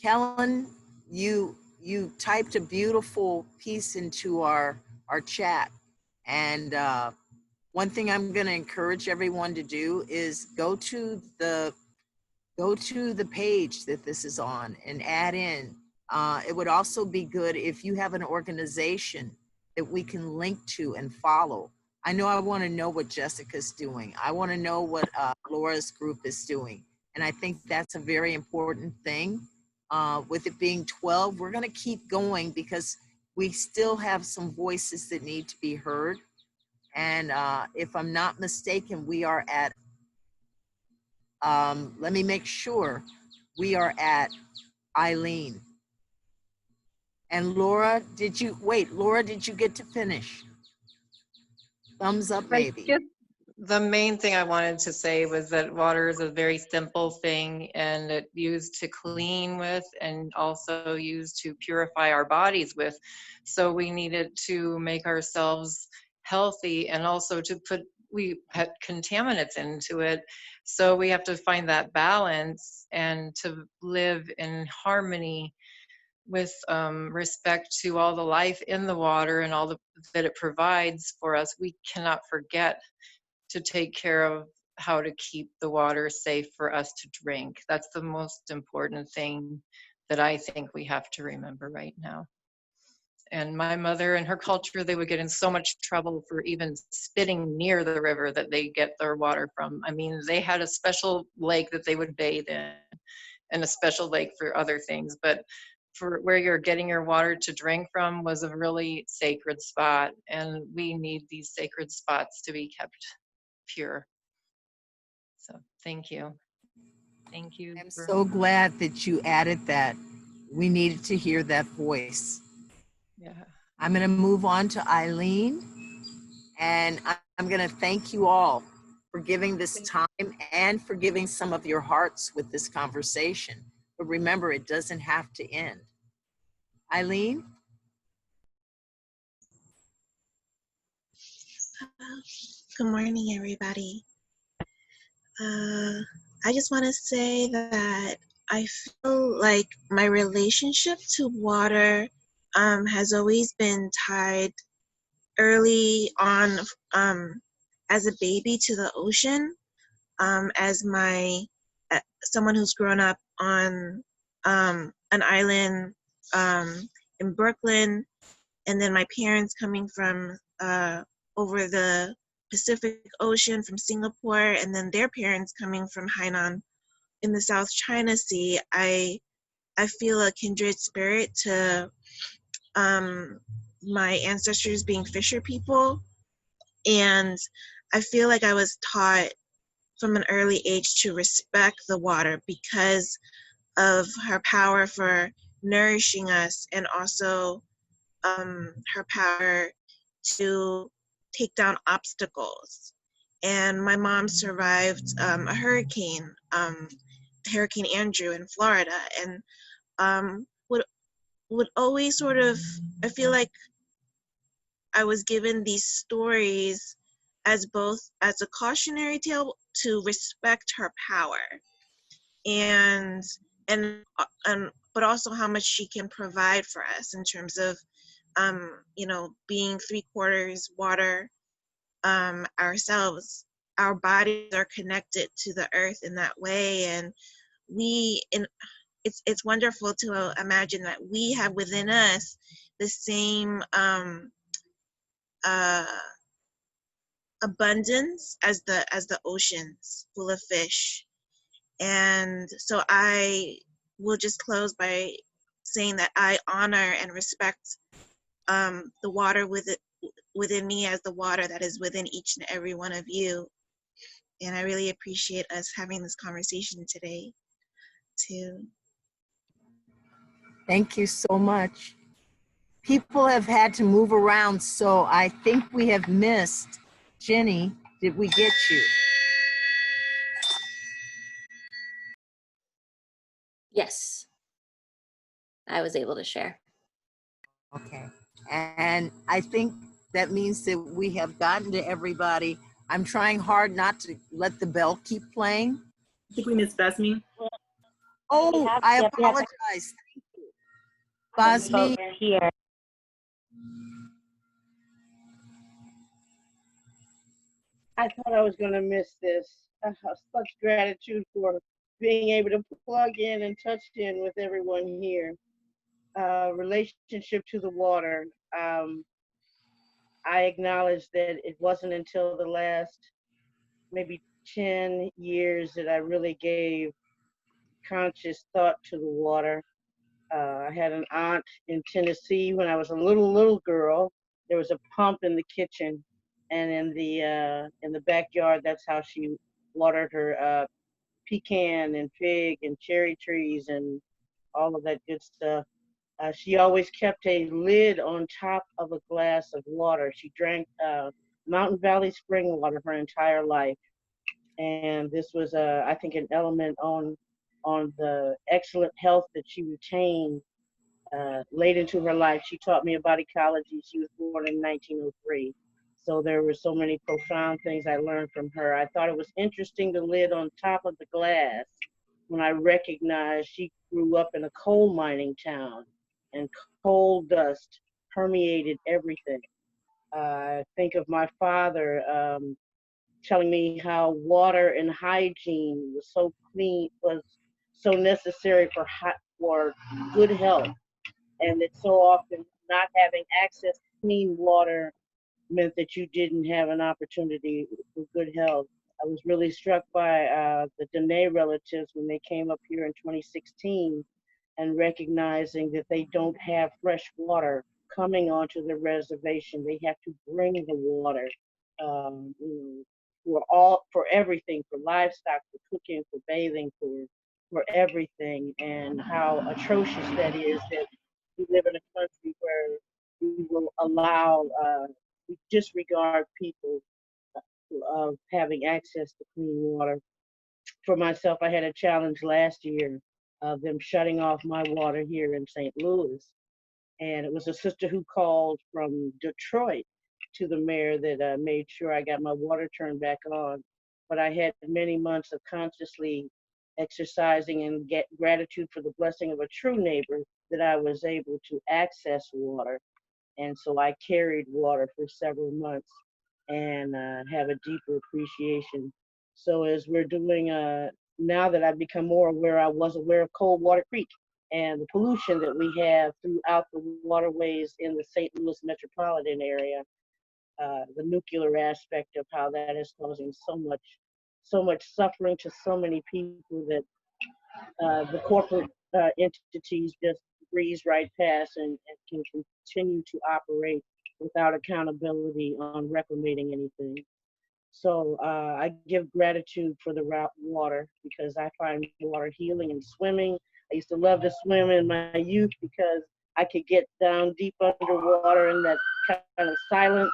Kellen, you typed a beautiful piece into our chat. And one thing I'm gonna encourage everyone to do is go to the page that this is on and add in. It would also be good if you have an organization that we can link to and follow. I know I want to know what Jessica's doing. I want to know what Laura's group is doing. And I think that's a very important thing. With it being 12, we're going to keep going because we still have some voices that need to be heard. And if I'm not mistaken, we are at let me make sure we are at Eileen. And Laura, did you get to finish? Thumbs up, baby. The main thing I wanted to say was that water is a very simple thing, and it's used to clean with and also used to purify our bodies with. So we needed to make ourselves healthy and also to put we put contaminants into it. So we have to find that balance and to live in harmony with respect to all the life in the water and all that it provides for us. We cannot forget to take care of how to keep the water safe for us to drink. That's the most important thing that I think we have to remember right now. And my mother and her culture, they would get in so much trouble for even spitting near the river that they get their water from. I mean, they had a special lake that they would bathe in and a special lake for other things. But for where you're getting your water to drink from was a really sacred spot. And we need these sacred spots to be kept pure. So thank you. Thank you. I'm so glad that you added that. We needed to hear that voice. Yeah. I'm going to move on to Eileen, and I'm going to thank you all for giving this time and for giving some of your hearts with this conversation. But remember, it doesn't have to end. Eileen? Good morning, everybody. I just want to say that I feel like my relationship to water has always been tied early on as a baby to the ocean, as someone who's grown up on an island in Brooklyn, and then my parents coming from over the Pacific Ocean from Singapore, and then their parents coming from Hainan in the South China Sea. I feel a kindred spirit to my ancestors being fisher people, and I feel like I was taught from an early age to respect the water because of her power for nourishing us, and also her power to take down obstacles. And my mom survived a hurricane, Hurricane Andrew in Florida, and would always sort of, I feel like I was given these stories as both as a cautionary tale to respect her power, and but also how much she can provide for us in terms of being 3/4 water ourselves. Our bodies are connected to the earth in that way, and it's wonderful to imagine that we have within us the same abundance as the oceans full of fish. And so I will just close by saying that I honor and respect the water within me as the water that is within each and every one of you. And I really appreciate us having this conversation today too. Thank you so much. People have had to move around, so I think we have missed. Jenny, did we get you? Yes, I was able to share. Okay, and I think that means that we have gotten to everybody. I'm trying hard not to let the bell keep playing. I think we missed Basmi. Oh, I apologize. Thank you. Basmi. Here. I thought I was going to miss this. Such gratitude for being able to plug in and touch in with everyone here. Relationship to the water. I acknowledge that it wasn't until the last maybe 10 years that I really gave conscious thought to the water. I had an aunt in Tennessee when I was a little girl. There was a pump in the kitchen, and in the backyard, that's how she watered her pecan and fig and cherry trees and all of that good stuff. She always kept a lid on top of a glass of water. She drank Mountain Valley spring water her entire life, and this was, I think, an element on the excellent health that she retained late into her life. She taught me about ecology. She was born in 1903. So there were so many profound things I learned from her. I thought it was interesting the lid on top of the glass when I recognized she grew up in a coal mining town and coal dust permeated everything. I think of my father telling me how water and hygiene was so clean, was so necessary for good health, and that so often not having access to clean water meant that you didn't have an opportunity for good health. I was really struck by the Dene relatives when they came up here in 2016 and recognizing that they don't have fresh water coming onto the reservation. They have to bring the water for everything, for livestock, for cooking, for bathing, for everything, and how atrocious that is that we live in a country where we will allow, we disregard people of having access to clean water. For myself, I had a challenge last year of them shutting off my water here in St. Louis. And it was a sister who called from Detroit to the mayor that made sure I got my water turned back on. But I had many months of consciously exercising and get gratitude for the blessing of a true neighbor that I was able to access water. And so I carried water for several months and have a deeper appreciation. So as we're doing, now that I've become more aware, I was aware of Coldwater Creek and the pollution that we have throughout the waterways in the St. Louis metropolitan area, the nuclear aspect of how that is causing so much suffering to so many people that the corporate entities just breeze right past and can continue to operate without accountability on reclamating anything. So I give gratitude for the water because I find water healing and swimming. I used to love to swim in my youth because I could get down deep underwater in that kind of silence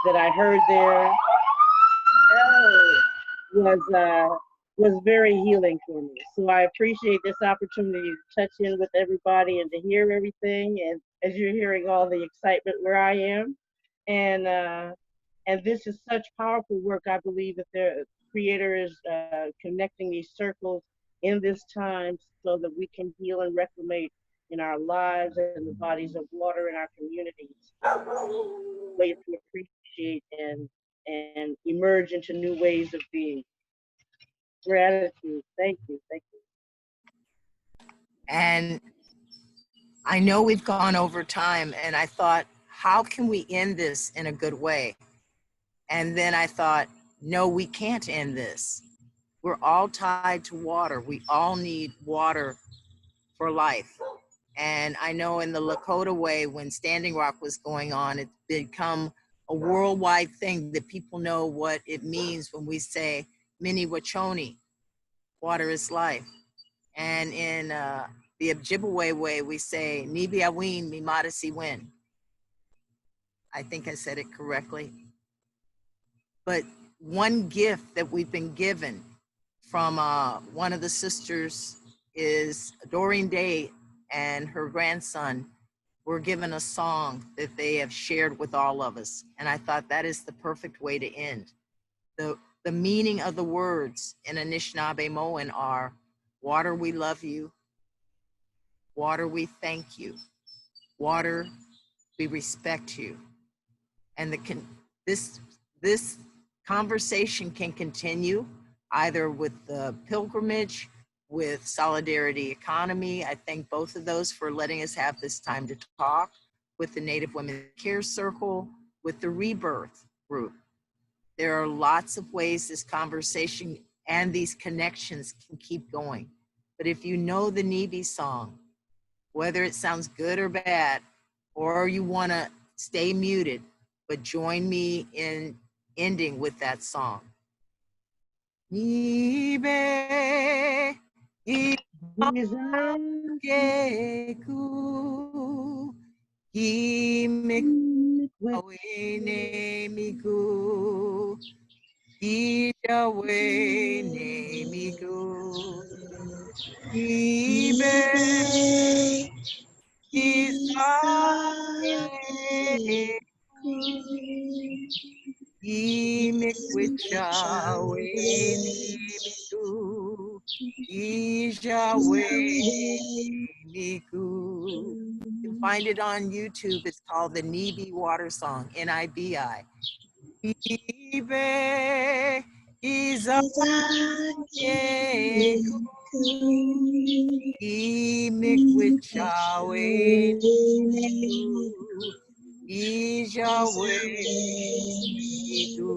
that I heard there was very healing for me. So I appreciate this opportunity to touch in with everybody and to hear everything. And as you're hearing all the excitement where I am, and this is such powerful work. I believe that the Creator is connecting these circles in this time so that we can heal and reclaim in our lives and the bodies of water in our communities. Ways to appreciate and emerge into new ways of being. Gratitude. Thank you. Thank you. And I know we've gone over time, and I thought, how can we end this in a good way? And then I thought, no, we can't end this. We're all tied to water. We all need water for life. And I know in the Lakota way, when Standing Rock was going on, it's become a worldwide thing that people know what it means when we say, Mini Wachoni, water is life. And in the Ojibwe way, we say, Nibi Awin, Mi Madasi Win. I think I said it correctly. But one gift that we've been given from one of the sisters is Doreen Day and her grandson were given a song that they have shared with all of us. And I thought that is the perfect way to end. The meaning of the words in Anishinaabe-Moan are, water, we love you. Water, we thank you. Water, we respect you. And this conversation can continue either with the pilgrimage, with Solidarity Economy. I thank both of those for letting us have this time to talk, with the Native Women Care Circle, with the Rebirth group. There are lots of ways this conversation and these connections can keep going. But if you know the Nibi song, whether it sounds good or bad, or you want to stay muted, but join me in ending with that song. Nibe Izakeku Imekawene Migu Ibe Izakeku Imikwichawe nimiku, Ijawe niku. You can find it on YouTube. It's called the Nibi Water Song, N-I-B-I. Ibe Izayeku, Imikwichawe niku, Ijawe niku.